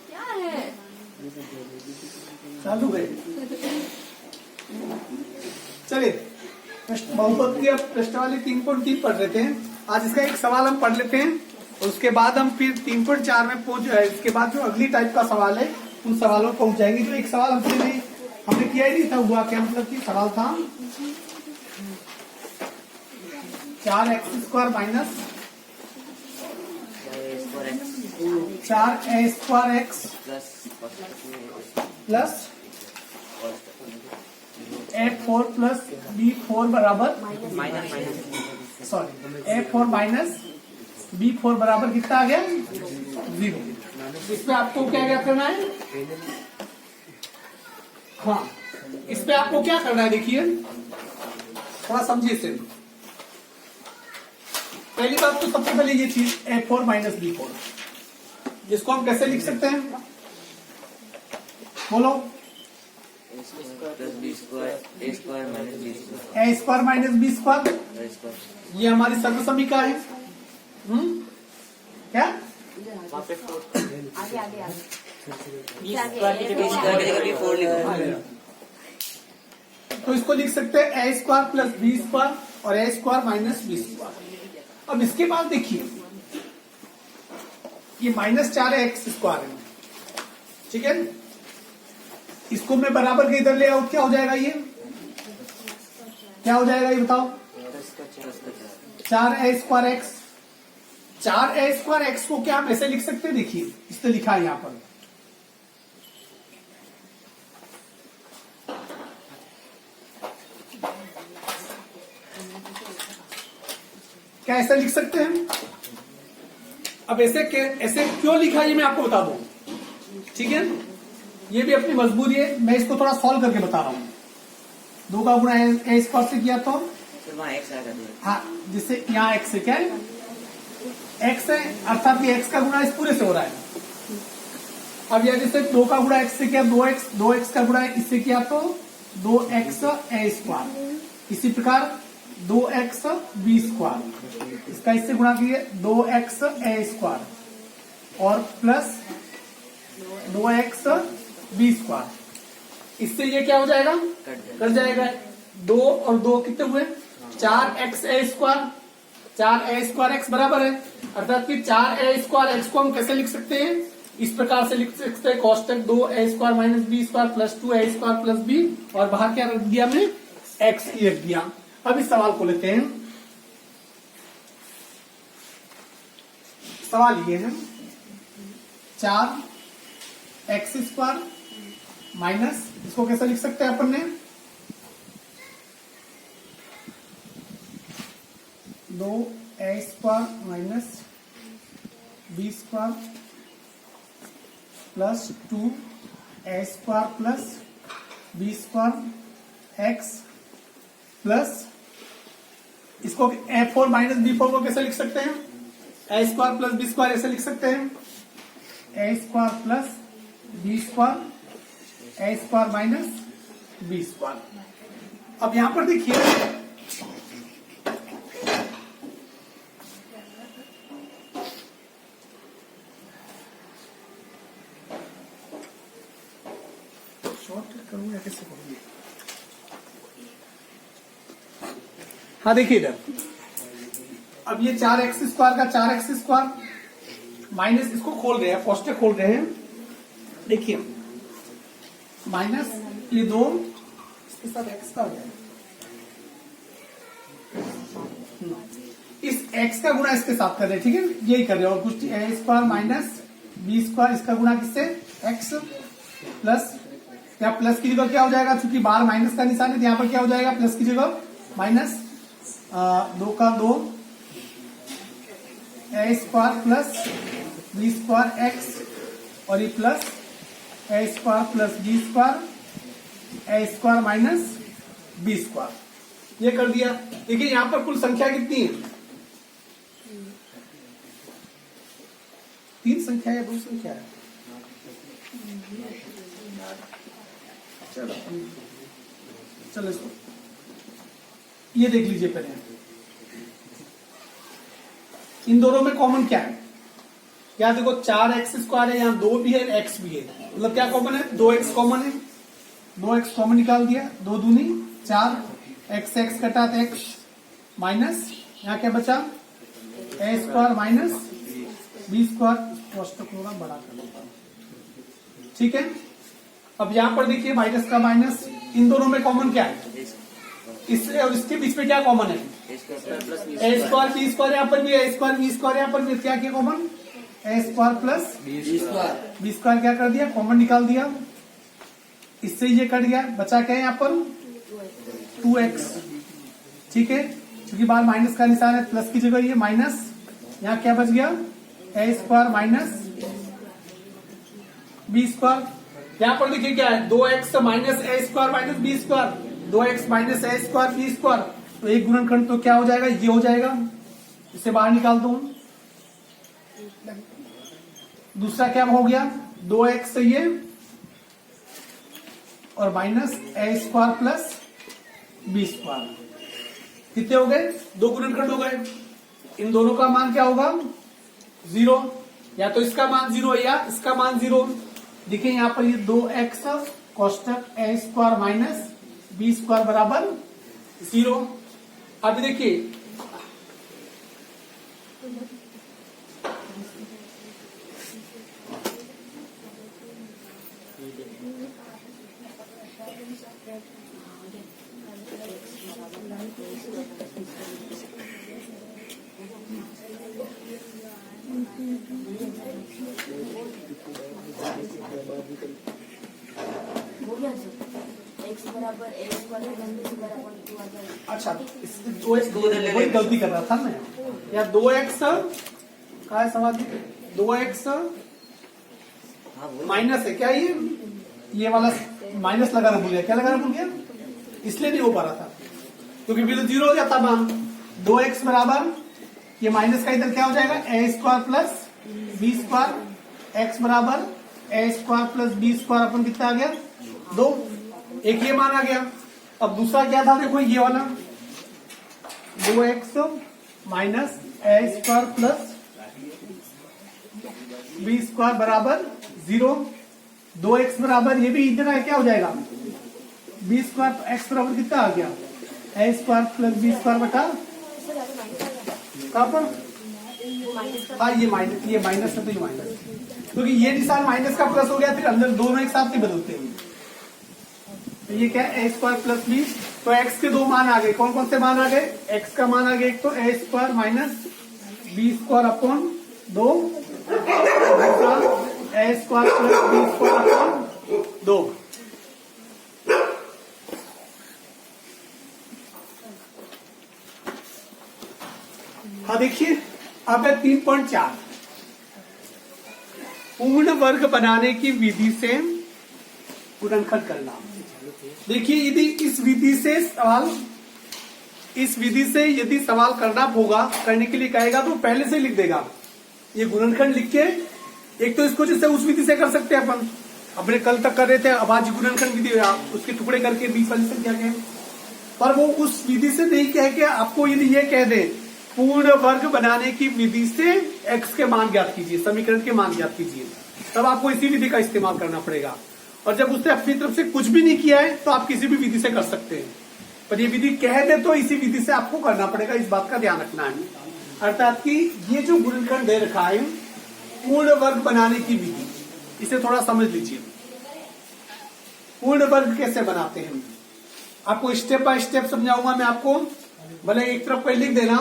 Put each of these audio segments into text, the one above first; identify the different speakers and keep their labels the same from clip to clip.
Speaker 1: क्या है?
Speaker 2: चालू गए। चलिए बहुपद की अब प्रश्नावली 3.3 पढ़ लेते हैं। आज इसका एक सवाल हम पढ़ लेते हैं और उसके बाद हम फिर 3.4 में पहुंच जाए। इसके बाद जो अगली टाइप का सवाल है उन सवालों में पहुंच जाएंगे। जो एक सवाल हमने किया ही नहीं था, हुआ क्या मतलब कि सवाल था 4x² minus 4a² plus a4 plus b4 बराबर a4 माइनस b4 बराबर कितना आ गया 0। इसमें आपको क्या क्या करना है? हाँ, इस पे आपको क्या करना है देखिए, थोड़ा समझिए इसे। पहली बात तो सबसे पहले ये चीज a4 माइनस b4, जिसको हम कैसे लिख सकते हैं बोलो? a² माइनस b², ये हमारी सर्व समीका है। क्या तो इसको लिख सकते हैं a² प्लस b² और a² माइनस b²। अब इसके बाद देखिए ये -4x² है, ठीक है। इसको मैं बराबर के इधर ले आऊं, क्या हो जाएगा? ये क्या हो जाएगा ये बताओ? 4a² x। 4a² x को क्या हम ऐसे लिख सकते हैं? देखिए इसने लिखा है यहां पर, क्या ऐसे लिख सकते हैं? अब ऐसे क्यों लिखा है ये मैं आपको बता दूं, ठीक है। ये भी अपनी मजबूरी है, मैं इसको थोड़ा सॉल्व करके बता रहा हूं। 2 का गुणा a² से किया तो हाँ, जिससे यहाँ x है, क्या है x है, अर्थात ये x का गुणा इस पूरे से हो रहा है। अब यह जैसे 2 का गुणा x से किया 2x का गुणा इससे किया तो 2xa²। इसी प्रकार 2x b², इसका इससे गुणा किए 2xa² और प्लस 2x b²। इससे ये क्या हो जाएगा? कट जाएगा। 2 और 2 कितने हुए? 4xa²। 4a² x बराबर है, अर्थात कि 4a² x को हम कैसे लिख सकते हैं? इस प्रकार से लिख सकते हैं constant 2a² minus b² plus 2a² plus b, और बाहर क्या रख दिया हमने? x ही रख दिया। अब इस सवाल को लेते हैं। सवाल ये है 4x² माइनस, इसको कैसे लिख सकते हैं अपन ने? 2a² minus b² plus 2a² plus b² x plus, इसको a4 माइनस b4 को कैसे लिख सकते हैं? a² प्लस b² ऐसे लिख सकते हैं, a² plus b² a² minus b²। अब यहां पर देखिए शॉर्ट करूं या कैसे करूंगी? हाँ देखिए इधर, अब ये 4x² का 4x² माइनस, इसको खोल रहे हैं, कोष्टक खोल रहे हैं। देखिए माइनस ये 2 इसके साथ x का हो जाएगा, इस x का गुणा इसके साथ कर रहे हैं, ठीक है, यही कर रहे हैं। और कुछ a² माइनस b², इसका गुणा किससे? x प्लस, क्या प्लस की जगह क्या हो जाएगा? चूंकि बाहर माइनस का निशान है तो यहाँ पर क्या हो जाएगा? प्लस की जगह माइनस 2 का 2 a² प्लस b² x और ये plus a² plus b² a² minus b²। ये कर दिया। देखिए यहां पर कुल संख्या कितनी है? 3 संख्या है, 2 संख्या है। चलो इसको ये देख लीजिए पहले, इन दोनों में कॉमन क्या है? यहाँ देखो 4x² है, यहाँ 2 भी है, x भी है, मतलब क्या कॉमन है, 2x कॉमन है, 2x कॉमन निकाल दिया, 2 दूनी 4, x कटा तो x माइनस, यहाँ क्या बचा a² माइनस b², कोष्टक थोड़ा बड़ा कर देता हूं, ठीक है। अब यहाँ पर देखिए माइनस का माइनस, इन दोनों में कॉमन क्या है, इससे और इसके बीच में क्या कॉमन है, a² b² यहाँ पर भी a² b² यहाँ पर भी क्या क्या कॉमन, a² प्लस b² क्या कर दिया, कॉमन निकाल दिया, इससे ये कट गया, बचा क्या है यहाँ पर 2x, ठीक है, क्योंकि बाहर माइनस का निशान है, प्लस की जगह ये माइनस, यहाँ क्या बच गया a² माइनस b², यहाँ पर देखिए क्या है 2x minus a² minus b², 2x minus a² b², तो एक गुणनखंड तो क्या हो जाएगा, ये हो जाएगा, इसे बाहर निकाल दो। दूसरा क्या हो गया 2x ये और माइनस a² प्लस b², कितने हो गए, 2 गुणनखंड हो गए, इन दोनों का मान क्या होगा 0, या तो इसका मान 0 या इसका मान 0। देखिए यहाँ पर ये 2x कोष्टक a² माइनस b² बराबर 0। अब देखिए
Speaker 1: हो गया सर, x बराबर a² बराबर 2 आ जाएगा।
Speaker 2: अच्छा, वही गलती कर रहा था मैं, या 2x का है सवाल, 2x माइनस है क्या, ये वाला माइनस लगाना भूल गया, क्या लगाना भूल गया, इसलिए नहीं हो पा रहा था, क्योंकि बिल्कुल 0 हो जाता मान, 2x बराबर ये माइनस का इधर क्या हो जाएगा a² प्लस b², x बराबर a² प्लस b² अपन कितना आ गया 2, एक ये मान आ गया। अब दूसरा क्या था देखो ये वाला 2x minus a² plus b² बराबर 0, 2x बराबर ये भी इतना है क्या हो जाएगा b² तो x बराबर कितना आ गया a² प्लस b² बटा कहां पर, हाँ ये माइनस है, तो ये माइनस, क्योंकि ये निशान माइनस का प्लस हो गया, फिर अंदर दोनों एक साथ नहीं बदलते हैं, तो ये क्या है a² प्लस b, तो x के 2 मान आ गए, कौन कौन से मान आ गए, x का मान आ गया एक तो a² माइनस b² अपॉन 2, दूसरा a² प्लस b² अपॉन 2। हाँ देखिए अब है 3.4, पूर्ण वर्ग बनाने की विधि से गुणनखंड करना। देखिए यदि इस विधि से यदि सवाल करना होगा, करने के लिए कहेगा तो पहले से लिख देगा, ये गुणनखंड लिख के, एक तो इसको जैसे उस विधि से कर सकते हैं अपन, अपने कल तक कर रहे थे, अब आज गुणनखंड विधि उसके टुकड़े करके 20 वाली संख्या के, पर वो उस विधि से नहीं कह के आपको यदि ये कह दे पूर्ण वर्ग बनाने की विधि से x के मान ज्ञात कीजिए, समीकरण के मान ज्ञात कीजिए, तब आपको इसी विधि का इस्तेमाल करना पड़ेगा। और जब उसने अपनी तरफ से कुछ भी नहीं किया है तो आप किसी भी विधि से कर सकते हैं, पर ये विधि कह दे तो इसी विधि से आपको करना पड़ेगा, इस बात का ध्यान रखना है। अर्थात कि ये जो गुणनखंड दे रखा है पूर्ण वर्ग बनाने की विधि, इसे थोड़ा समझ लीजिए। पूर्ण वर्ग कैसे बनाते हैं आपको स्टेप बाय स्टेप समझाऊंगा मैं आपको, भले एक तरफ पर लिख देना।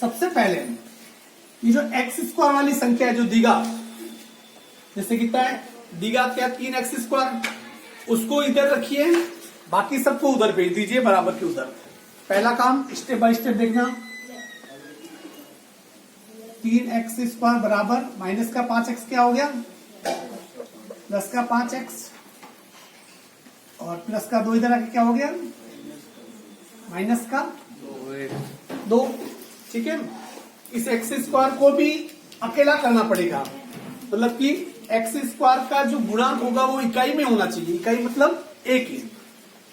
Speaker 2: सबसे पहले ये जो x² वाली संख्या है जो द्विघात, जैसे कितना है द्विघात क्या 3x², उसको इधर रखिए, बाकी सबको उधर भेज दीजिए बराबर के उधर। पहला काम स्टेप बाय स्टेप देखना, 3x² बराबर माइनस का 5x क्या हो गया प्लस का 5x, और प्लस का 2 इधर आके क्या हो गया माइनस का 2, ठीक है। इस x² को भी अकेला करना पड़ेगा, मतलब कि x² का जो गुणांक होगा वो इकाई में होना चाहिए, इकाई मतलब एक ही,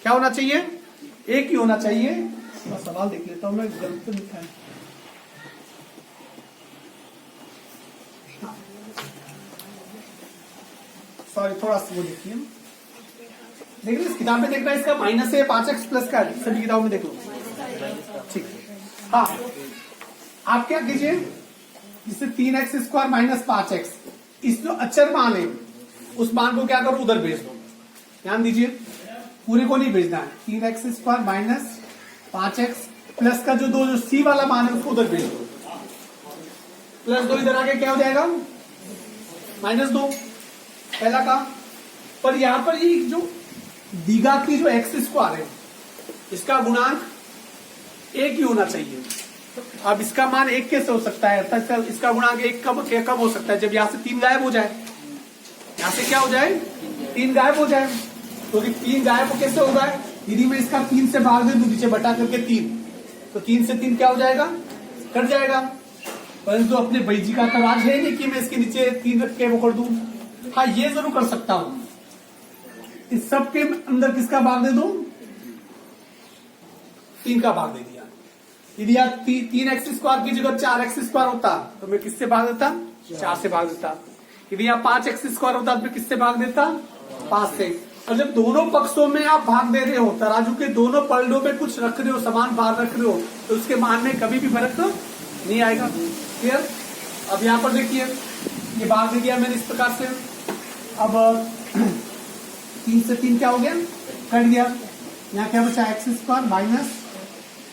Speaker 2: क्या होना चाहिए एक ही होना चाहिए। तो सवाल देख लेता हूं मैं, गलत लिखा है, सॉरी थोड़ा सा वो देखिए, देख लो इस किताब में देखना है, इसका माइनस है 5x प्लस का है, सभी किताबों में देख लो। ठीक है, हाँ आप क्या कीजिए, जिससे 3x² माइनस 5x, इस जो अचर मान है उस मान को क्या करो उधर भेज दो। ध्यान दीजिए, पूरे को नहीं भेजना है। 3x² माइनस 5x प्लस का जो सी वाला मान है उसको उधर भेज दो। प्लस 2 इधर आके क्या हो जाएगा, -2 पहला का। पर यहां पर ये जो दीघा की जो x² है इसका गुणांक 1 ही होना चाहिए। अब इसका मान 1 कैसे हो सकता है, अर्थात इसका गुणांक 1 कब हो सकता है, जब यहां से 3 गायब हो जाए, यहां से क्या हो जाए 3 गायब हो जाए। तो 3 गायब कैसे होगा, यदि मैं इसका 3 से भाग दे दूं नीचे बटा करके 3, तो 3 से 3 क्या हो जाएगा, कट जाएगा। परंतु अपने बैजी का तराज है नहीं कि मैं इसके नीचे 3 रख के वो कर दूं। हाँ ये जरूर कर सकता हूं, इस सब के अंदर किसका भाग दे दूं, 3 का भाग दे दिया। यदि यार 3x² की जगह 4x² होता तो मैं किससे भाग देता, 4 से भाग देता। यदि यहाँ 5x² होता तो मैं किससे भाग देता, 5 से। और जब दोनों पक्षों में आप भाग दे रहे हो, तराजू के दोनों पलड़ों में कुछ रख रहे हो, समान भार रख रहे हो, तो उसके मान में कभी भी फर्क नहीं आएगा। क्लियर। अब यहाँ पर देखिए ये भाग दे दिया मैंने इस प्रकार से। अब 3 से 3 क्या हो गया, कट गया। यहाँ क्या बचा, x² माइनस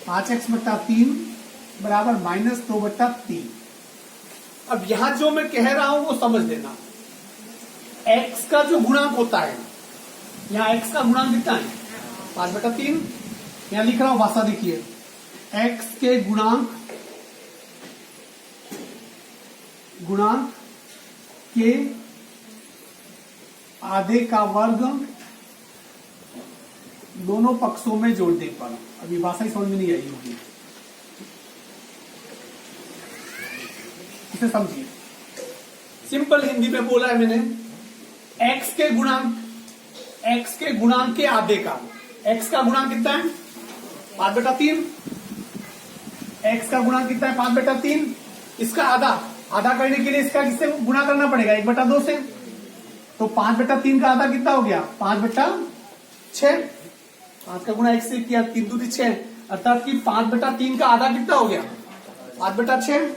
Speaker 2: 5x/3 बराबर -2/3। अब यहां जो मैं कह रहा हूं वो समझ लेना। x का जो गुणांक होता है, यहाँ x का गुणांक कितना है, 5/3। यहां लिख रहा हूं भाषा देखिए, x के गुणांक के आधे का वर्ग दोनों पक्षों में जोड़ने पर। अभी भाषा ही समझ में नहीं आई होगी, इसे समझिए। सिंपल हिंदी में बोला है मैंने, x के गुणांक के आधे का। x का गुणांक कितना है, 5/3। x का गुणांक कितना है, 5/3। इसका आधा करने के लिए इसका किससे गुणा करना पड़ेगा, 1/2 से। तो 5/3 का आधा कितना हो गया, 5/6। 5 का गुणा 1 से किया, 3 दूनी 6, अर्थात कि 5/3 का आधा कितना हो गया, 5/6।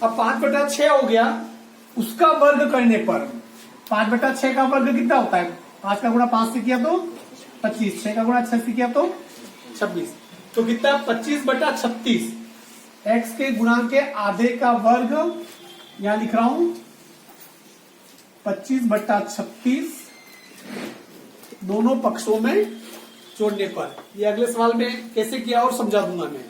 Speaker 2: अब 5/6 हो गया, उसका वर्ग करने पर 5/6 का वर्ग कितना होता है, 5 का गुणा 5 से किया तो 25, 6 का गुणा 6 से किया तो 26, तो कितना 25/36। x के गुणांक के आधे का वर्ग, यहां लिख रहा हूं 25/36 दोनों पक्षों में जोड़ने पर। ये अगले सवाल में कैसे किया और समझा दूंगा मैं।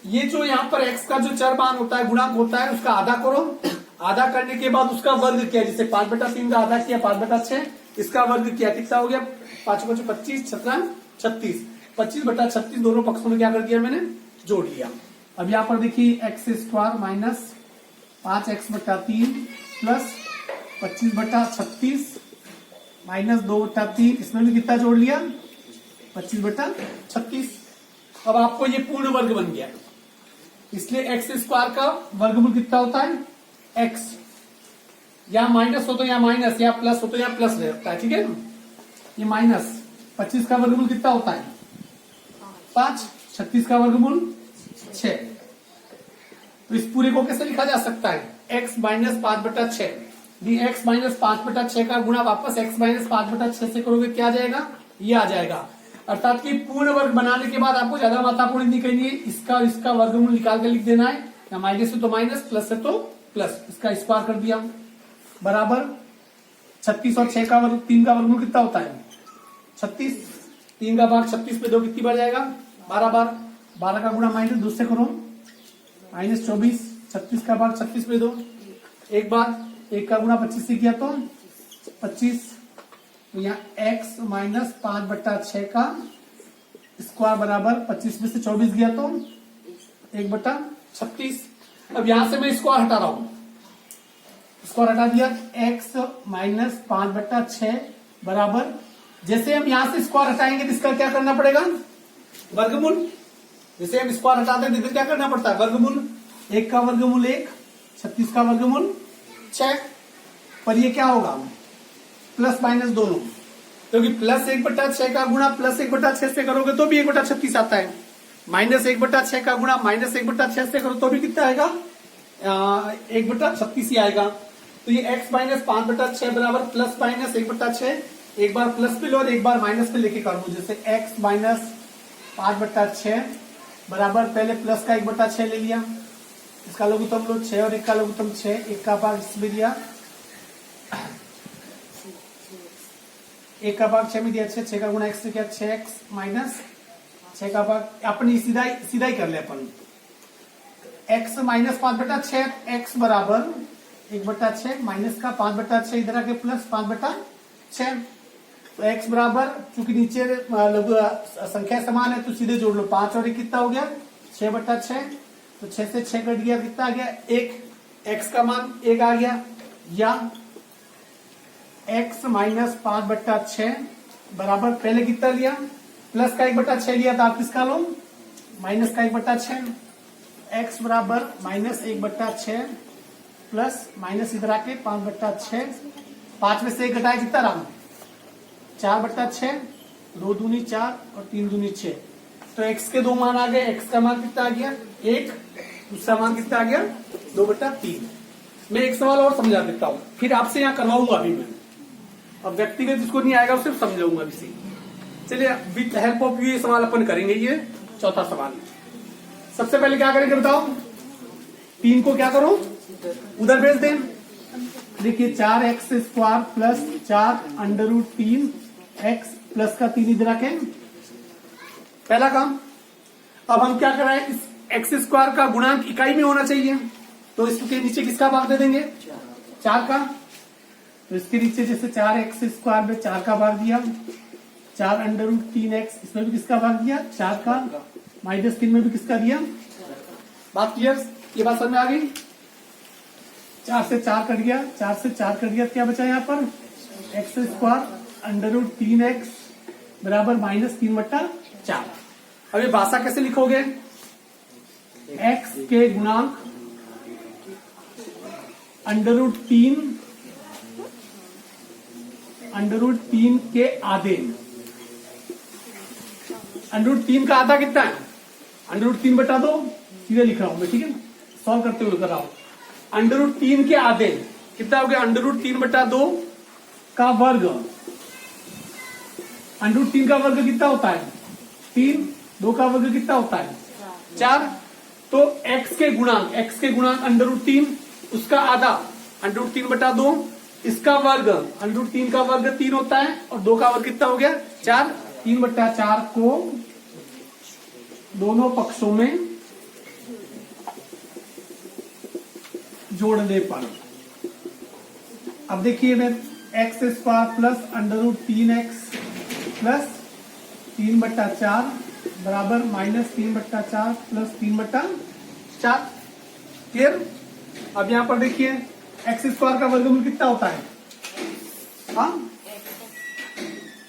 Speaker 2: ये जो यहाँ पर x का जो चर मान होता है, गुणांक होता है, उसका आधा करो। आधा करने के बाद उसका वर्ग किया, जिसे 5/3 का आधा किया 5/6, इसका वर्ग किया, कितना हो गया 5 × 5 = 25, 17 = 36। 25/36 दोनों पक्षों में क्या कर दिया मैंने, जोड़ लिया। अब यहाँ पर देखिए x² minus 5x/3 plus 25/36 minus 2/3, इसमें भी कितना जोड़ लिया, 25/36। अब आपको ये पूर्ण वर्ग बन गया, इसलिए x² का वर्गमूल कितना होता है, x। या माइनस हो तो या माइनस, या प्लस हो तो या प्लस रहता है, ठीक है। ये माइनस 25 का वर्गमूल कितना होता है, 5। 36 का वर्गमूल 6। तो इस पूरे को कैसे लिखा जा सकता है, x - 5/6। x - 5/6 का गुणा वापस x - 5/6 से करोगे, क्या आ जाएगा, ये आ जाएगा। अर्थात कि पूर्ण वर्ग बनाने के बाद आपको ज्यादा मात्रापूर्ण नहीं करनी है, इसका और इसका वर्गमूल निकाल के लिख देना है। या माइनस है तो माइनस, प्लस है तो प्लस, इसका स्क्वायर कर दिया, बराबर 36 और 6 का वर्ग, 3 का वर्गमूल कितना होता है, 36। 3 का भाग 36 पे 2 कितनी बार जाएगा, 12 बार। 12 का गुणा माइनस 2 से करो, -24। 36 का भाग 36 पे 2 एक बार। 1 का गुणा 25 से किया तो 25। तो यहाँ x - 5/6 का स्क्वायर बराबर 25 में से 24 गया तो 1/36। अब यहां से मैं स्क्वायर हटा रहा हूं, स्क्वायर हटा दिया, x - 5/6 बराबर, जैसे हम यहां से स्क्वायर हटाएंगे तो इसका क्या करना पड़ेगा, वर्गमूल। जैसे हम स्क्वायर हटाते हैं तो क्या करना पड़ता है, वर्गमूल। 1 का वर्गमूल 1, 36 का वर्गमूल 6। पर ये क्या होगा, प्लस माइनस दोनों, क्योंकि प्लस 1/6 का गुणा प्लस 1/6 से करोगे तो भी 1/36 आता है, माइनस 1/6 का गुणा माइनस 1/6 से करो तो भी कितना आएगा, 1/36 ही आएगा। तो ये x माइनस 5/6 बराबर प्लस माइनस 1/6, एक बार प्लस पे लो और एक बार माइनस पे लेके कर दो। जैसे x माइनस 5/6 बराबर पहले प्लस का 1/6 ले लिया, इसका लघुत्तम लो 6 और 1 का लघुत्तम 6, 1 का भाग इसमें दिया, 1 का भाग 6 में दिया 6, 6 का गुणा x से किया 6x माइनस 6 का भाग अपनी सीधा ही कर ले अपन, x माइनस 5/6 x बराबर 1/6 माइनस का 5/6 इधर आके प्लस 5/6, तो x बराबर चूंकि नीचे लघु संख्या समान है तो सीधे जोड़ लो, 5 और 1 कितना हो गया 6/6, तो 6 से 6 कट गया, कितना आ गया 1, x का मान 1 आ गया, या x माइनस 5/6 बराबर पहले कितना लिया प्लस का 1/6 लिया था, आप किसका लो माइनस का 1/6, x बराबर माइनस 1/6 प्लस माइनस इधर आके 5/6, 5 में से 1 घटाए कितना रहा 4/6, 2 दूनी 4 और 3 दूनी 6, तो x के 2 मान आ गए, x का मान कितना आ गया 1, दूसरा मान कितना आ गया 2/3। मैं एक सवाल और समझा देता हूं, फिर आपसे यहाँ करवाऊंगा अभी मैं, अब व्यक्तिगत जिसको नहीं आएगा उसे समझाऊंगा इसी। चलिए विद हेल्प ऑफ ये सवाल अपन करेंगे, ये चौथा सवाल। सबसे पहले क्या करेंगे बताओ, 3 को क्या करो उधर भेज दें, देखिए 4x² प्लस 4√3x प्लस का 3 इधर रखें, पहला काम। अब हम क्या कर रहे हैं, इस x² का गुणांक इकाई में होना चाहिए, तो इसके नीचे किसका भाग दे देंगे 4 का, तो इसके नीचे जैसे 4x² में 4 का भाग दिया, 4√3x इसमें भी किसका भाग दिया 4 का, -3 में भी किसका दिया, बात क्लियर, ये बात समझ में आ गई। 4 से 4 कट गया, 4 से 4 कट गया, क्या बचा यहाँ पर x² √3x बराबर -3/4। अब ये भाषा कैसे लिखोगे, x के गुणांक √3 के आधे, √3 का आधा कितना है √3/2, सीधे लिख रहा हूं मैं, ठीक है सॉल्व करते हुए कर रहा हूं। √3 के आधे कितना हो गया, √3/2 का वर्ग, √3 का वर्ग कितना होता है 3, 2 का वर्ग कितना होता है 4, तो x के गुणांक √3 उसका आधा √3/2, इसका वर्ग √3 का वर्ग 3 होता है और 2 का वर्ग कितना हो गया 4, 3/4 को दोनों पक्षों में जोड़ने पर, अब देखिए मैं x² प्लस √3x प्लस 3/4 बराबर -3/4 प्लस 3/4, क्लियर। अब यहां पर देखिए x² का वर्गमूल कितना होता है, हाँ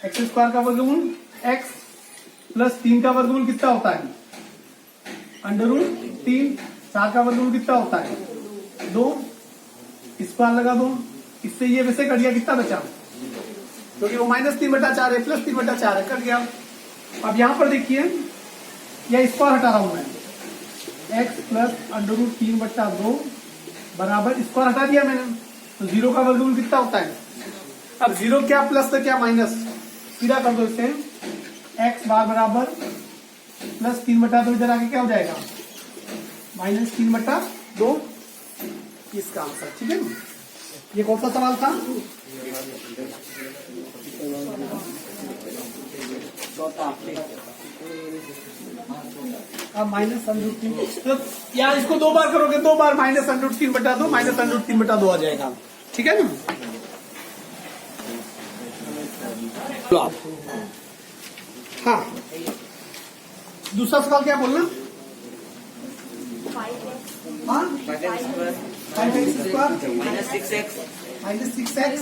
Speaker 2: x² का वर्गमूल x प्लस 3 का वर्गमूल कितना होता है √3, 4 का वर्गमूल कितना होता है 2, स्क्वायर लगा दो, इससे ये वैसे कट गया, कितना बचा, क्योंकि वो -3/4 है प्लस 3/4 है, कट गया। अब यहां पर देखिए या स्क्वायर हटा रहा हूं मैं, x प्लस √3/2 बराबर स्क्वायर हटा दिया मैंने, तो 0 का वर्गमूल कितना होता है, अब 0 क्या प्लस तो क्या माइनस, सीधा कर दो इसे, x बार बराबर प्लस 3/2 इधर आके क्या हो जाएगा -3/2, इसका आंसर, ठीक है। ये कौन सा सवाल था, अब -√3, तो यार इसको 2 बार करोगे, 2 बार -√3/2 -√3/2 आ जाएगा, ठीक है ना। तो आप हाँ दूसरा सवाल क्या बोलना, 5x² -6x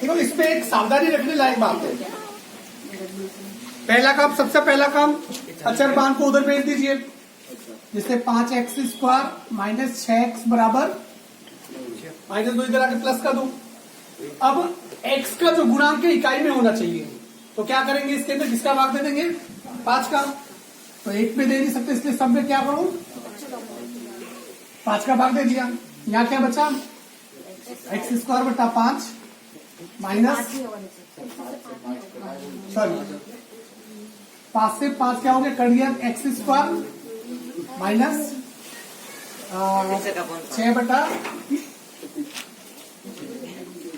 Speaker 2: देखो इसमें एक सावधानी रखने लायक बात है, पहला काम, सबसे पहला काम अचर मान को उधर भेज दीजिए, जैसे 5x² -6x बराबर -2 इधर आके प्लस का 2। अब x का जो गुणांक है इकाई में होना चाहिए, तो क्या करेंगे इसके अंदर किसका भाग दे देंगे? 5 का। तो 1 पे दे नहीं सकते, इसलिए सब में क्या करूं? 5 का भाग दे दिया। यहाँ क्या बचा? x² बटा 5 माइनस, सॉरी 5 से 5 क्या हो गया? कट गया x² माइनस 6 बटा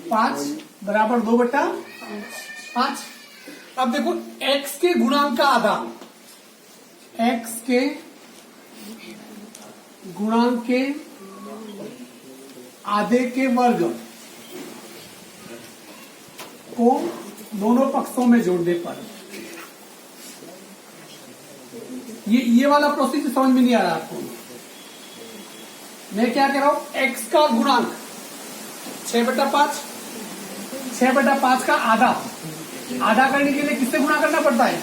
Speaker 2: 5 बराबर 2 बटा 5। अब देखो x के गुणांक का आधा, x के गुणांक के आधे के वर्ग को दोनों पक्षों में जोड़ने पर, ये वाला प्रोसीजर समझ में नहीं आ रहा आपको। मैं क्या कह रहा हूं? x का गुणांक 6 बटा 5, 6 बटा 5 का आधा, आधा करने के लिए किससे गुणा करना पड़ता है?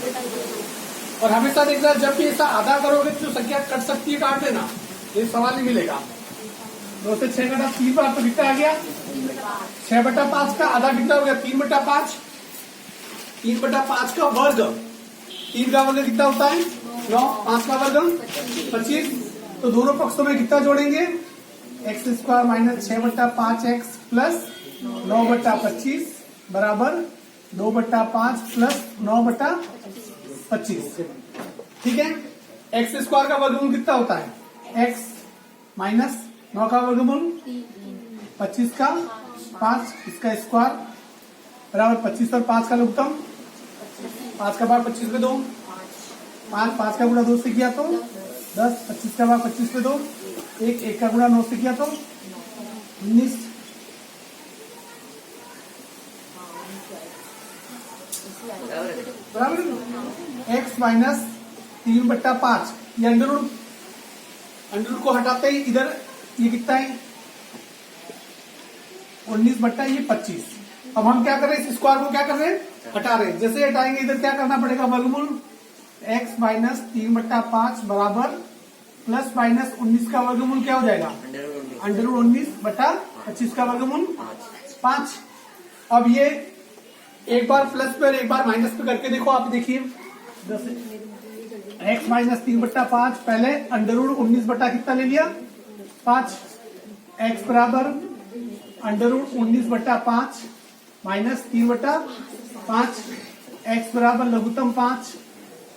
Speaker 2: और हमेशा देखना जब भी ऐसा आधा करोगे तो संख्या कट सकती है, काट देना, ये सवाल नहीं मिलेगा। 2 से 6 घटा 3 बार, तो कितना आ गया? 6 बटा 5 का आधा कितना हो गया? 3 बटा 5। 3 बटा 5 का वर्ग, 3 का वर्ग कितना होता है? 9। 5 का वर्ग 25। तो दोनों पक्षों में कितना जोड़ेंगे? x² माइनस 6 बटा 5x प्लस 9 बटा 25 बराबर 2 बटा 5 प्लस 9 बटा 25। ठीक है। x² का वर्गमूल कितना होता है? x माइनस 9 का वर्गमूल 25 का 5, इसका स्क्वायर बराबर 25 और 5 का लघुत्तम। 5 का भाग 25 पे 2, 5 का गुणा 2 से किया तो 10, 25 का भाग 25 पे 2, 1 का गुणा 9 से किया तो 19। बराबर x माइनस 3 बट्टा 5, ये अंडर को हटाते ही इधर ये कितना है? 19 बट्टा ये 25। अब हम क्या कर रहे हैं? इस स्क्वायर को क्या कर रहे हैं? हटा रहे हैं। जैसे हटाएंगे इधर क्या करना पड़ेगा? वर्गमूल x माइनस 3 बट्टा 5 बराबर प्लस माइनस 19 का वर्गमूल क्या हो जाएगा? अंडर 19 बटा 25 का वर्गमूल 5। अब ये एक बार प्लस पे और एक बार माइनस पे करके देखो, आप देखिए। x माइनस 3 बट्टा 5, पहले अंडर 19 बटा कितना ले लिया? 5। x बराबर अंडर 19 बटा 5 माइनस 3 बटा 5, x बराबर लघुत्तम 5,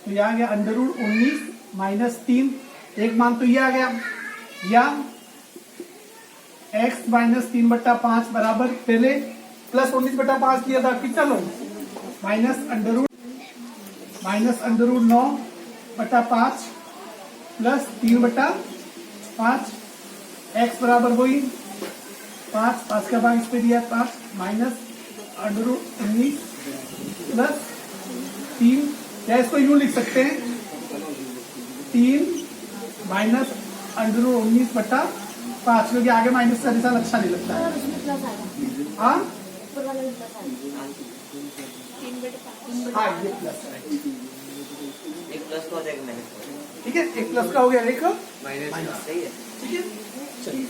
Speaker 2: तो यह आ गया अंडर 19 माइनस 3, एक मान तो ये आ गया। या x माइनस 3 बट्टा 5 बराबर पहले प्लस 19 बट्टा 5 किया था, कितना लो? माइनस अंडर 9 बट्टा 5 प्लस 3 बट्टा 5, x बराबर वही 5 का भाग इस पे दिया 5 माइनस अंडर 19 प्लस 3, या इसको यूं लिख सकते हैं 3 माइनस अंडर 19 बट्टा 5, क्योंकि आगे माइनस का निशान अच्छा नहीं लगता है। हाँ हाँ, ये प्लस है।
Speaker 3: एक प्लस का हो जाएगा माइनस।
Speaker 2: ठीक है, एक प्लस का हो गया, एक
Speaker 3: माइनस। सही है।
Speaker 2: ठीक है, चलिए।